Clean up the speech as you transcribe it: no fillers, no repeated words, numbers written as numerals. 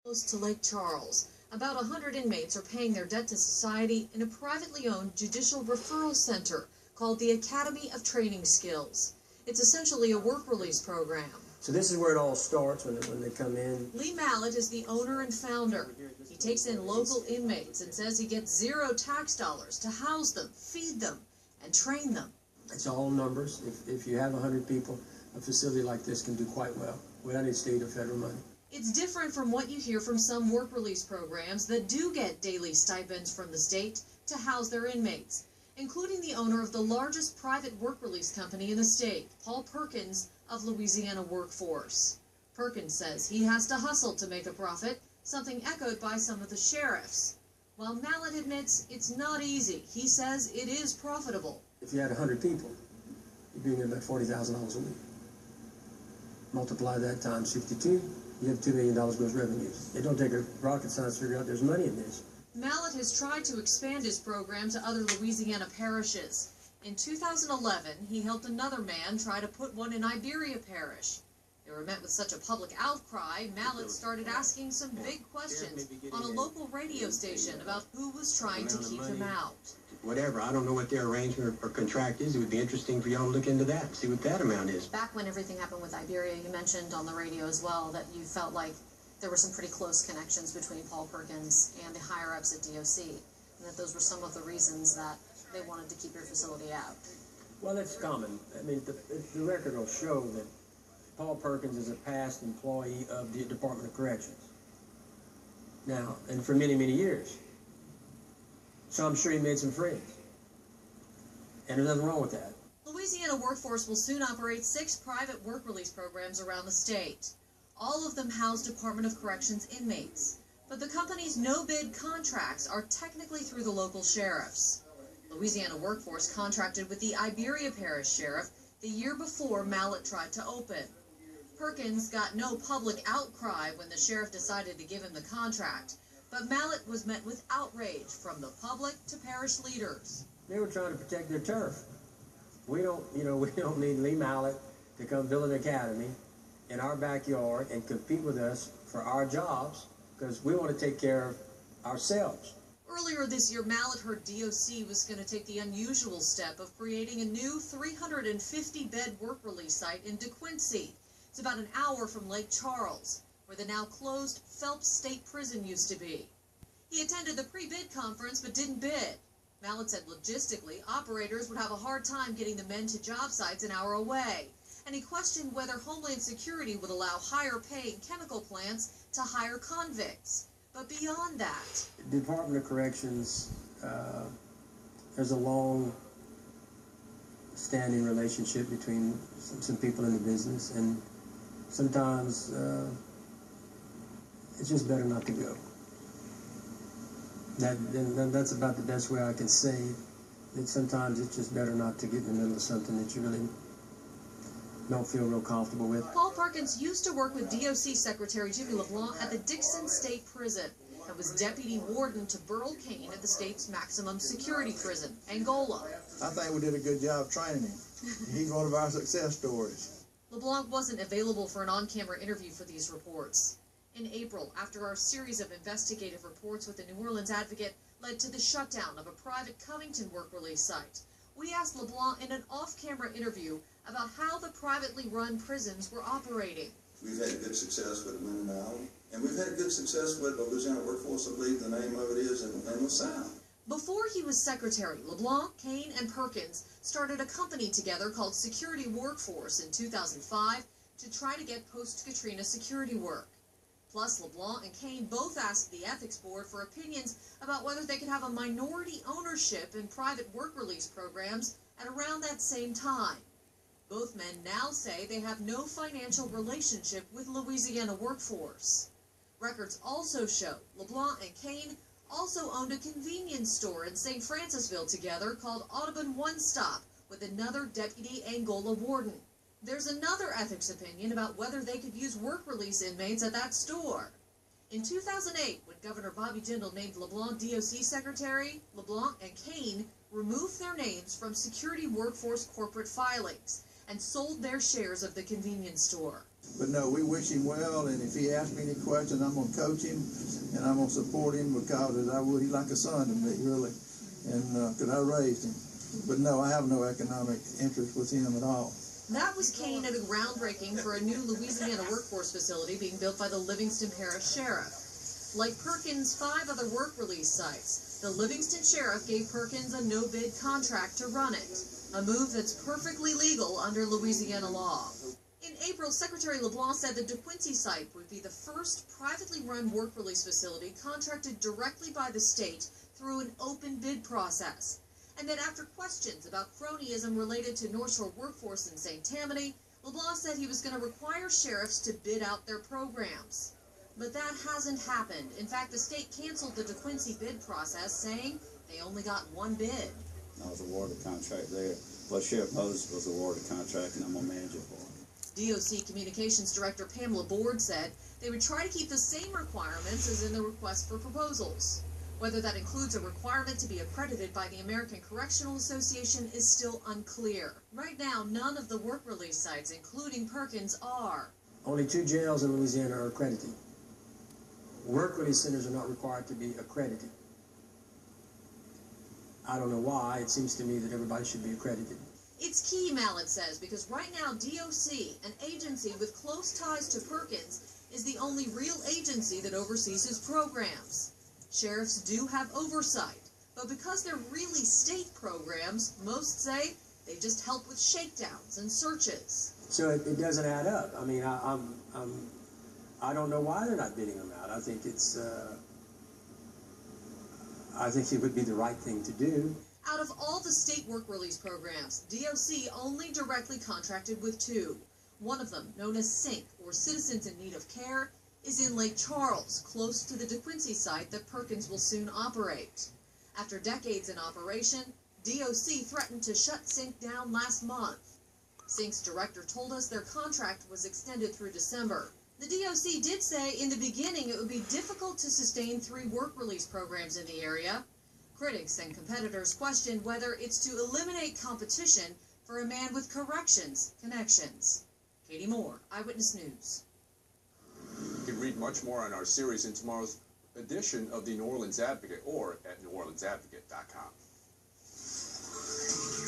Close to Lake Charles, about 100 inmates are paying their debt to society in a privately owned judicial referral center called the Academy of Training Skills. It's essentially a work release program. So this is where it all starts when they come in. Lee Mallett is the owner and founder. He takes in local inmates and says he gets zero tax dollars to house them, feed them, and train them. It's all numbers. If you have 100 people, a facility like this can do quite well without any state or federal money. It's different from what you hear from some work release programs that do get daily stipends from the state to house their inmates, including the owner of the largest private work release company in the state, Paul Perkins of Louisiana Workforce. Perkins says he has to hustle to make a profit, something echoed by some of the sheriffs. While Mallett admits it's not easy, he says it is profitable. If you had 100 people, you'd be getting about $40,000 a week. Multiply that times 52. You have $2 million gross revenues. It don't take a rocket science to figure out there's money in this. Mallett has tried to expand his program to other Louisiana parishes. In 2011, he helped another man try to put one in Iberia Parish. They were met with such a public outcry, Mallett started asking some big questions on a local radio station about who was trying to keep him out. Whatever, I don't know what their arrangement or contract is. It would be interesting for y'all to look into that and see what that amount is. Back when everything happened with Iberia, you mentioned on the radio as well that you felt like there were some pretty close connections between Paul Perkins and the higher-ups at DOC, and that those were some of the reasons that they wanted to keep your facility out. Well, that's common. I mean, the record will show that Paul Perkins is a past employee of the Department of Corrections. Now, and for many, many years. So I'm sure he made some friends. And there's nothing wrong with that. Louisiana Workforce will soon operate 6 private work release programs around the state. All of them house Department of Corrections inmates. But the company's no-bid contracts are technically through the local sheriffs. Louisiana Workforce contracted with the Iberia Parish Sheriff the year before Mallett tried to open. Perkins got no public outcry when the sheriff decided to give him the contract, but Mallett was met with outrage from the public to parish leaders. They were trying to protect their turf. We don't need Lee Mallett to come build an academy in our backyard and compete with us for our jobs, because we want to take care of ourselves. Earlier this year, Mallett heard DOC was going to take the unusual step of creating a new 350-bed work release site in DeQuincy. It's about an hour from Lake Charles, where the now closed Phelps State Prison used to be. He attended the pre-bid conference but didn't bid. Mallett said logistically, operators would have a hard time getting the men to job sites an hour away. And he questioned whether Homeland Security would allow higher-paying chemical plants to hire convicts. But beyond that, the Department of Corrections, there's a long-standing relationship between some people in the business, and sometimes it's just better not to go. That's about the best way I can say that sometimes it's just better not to get in the middle of something that you really don't feel real comfortable with. Paul Perkins used to work with DOC Secretary Jimmy LeBlanc at the Dixon State Prison and was deputy warden to Burl Cain at the state's maximum security prison, Angola. I think we did a good job training him. He's one of our success stories. LeBlanc wasn't available for an on-camera interview for these reports. In April, after our series of investigative reports with the New Orleans Advocate led to the shutdown of a private Covington work release site, we asked LeBlanc in an off-camera interview about how the privately run prisons were operating. We've had good success with Wind Valley, and we've had good success with the Louisiana Workforce, I believe the name of it is, in the South. Before he was secretary, LeBlanc, Cain, and Perkins started a company together called Security Workforce in 2005 to try to get post-Katrina security work. Plus, LeBlanc and Cain both asked the Ethics Board for opinions about whether they could have a minority ownership in private work release programs at around that same time. Both men now say they have no financial relationship with Louisiana Workforce. Records also show LeBlanc and Cain also owned a convenience store in St. Francisville together called Audubon One Stop with another deputy Angola warden. There's another ethics opinion about whether they could use work release inmates at that store. In 2008, when Governor Bobby Jindal named LeBlanc DOC Secretary, LeBlanc and Cain removed their names from Security Workforce corporate filings and sold their shares of the convenience store. But no, we wish him well, and if he asks me any questions, I'm gonna coach him, and I'm gonna support him because as I would, he's like a son to me, really, and because I raised him. But no, I have no economic interest with him at all. That was Kane at a groundbreaking for a new Louisiana workforce facility being built by the Livingston Parish Sheriff. Like Perkins' 5 other work release sites, the Livingston Sheriff gave Perkins a no-bid contract to run it, a move that's perfectly legal under Louisiana law. In April, Secretary LeBlanc said the DeQuincy site would be the first privately run work release facility contracted directly by the state through an open bid process. And that after questions about cronyism related to North Shore Workforce in St. Tammany, LeBlanc said he was going to require sheriffs to bid out their programs. But that hasn't happened. In fact, the state canceled the DeQuincy bid process, saying they only got one bid. I was awarded a contract there. Well, Sheriff Moses was awarded a contract, and I'm going to manage it for him. DOC Communications Director Pamela Board said they would try to keep the same requirements as in the request for proposals. Whether that includes a requirement to be accredited by the American Correctional Association is still unclear. Right now, none of the work release sites, including Perkins, are. Only 2 jails in Louisiana are accredited. Work release centers are not required to be accredited. I don't know why. It seems to me that everybody should be accredited. It's key, Mallet says, because right now DOC, an agency with close ties to Perkins, is the only real agency that oversees his programs. Sheriffs do have oversight, but because they're really state programs, most say they just help with shakedowns and searches. So it doesn't add up. I mean, I don't know why they're not bidding them out. I think it's, I think it would be the right thing to do. Out of all the state work release programs, DOC only directly contracted with 2. One of them, known as SYNC, or Citizens in Need of Care, is in Lake Charles, close to the DeQuincy site that Perkins will soon operate. After decades in operation, DOC threatened to shut SYNC down last month. SYNC's director told us their contract was extended through December. The DOC did say in the beginning it would be difficult to sustain 3 work release programs in the area. Critics and competitors question whether it's to eliminate competition for a man with corrections connections. Katie Moore, Eyewitness News. You can read much more on our series in tomorrow's edition of the New Orleans Advocate or at neworleansadvocate.com.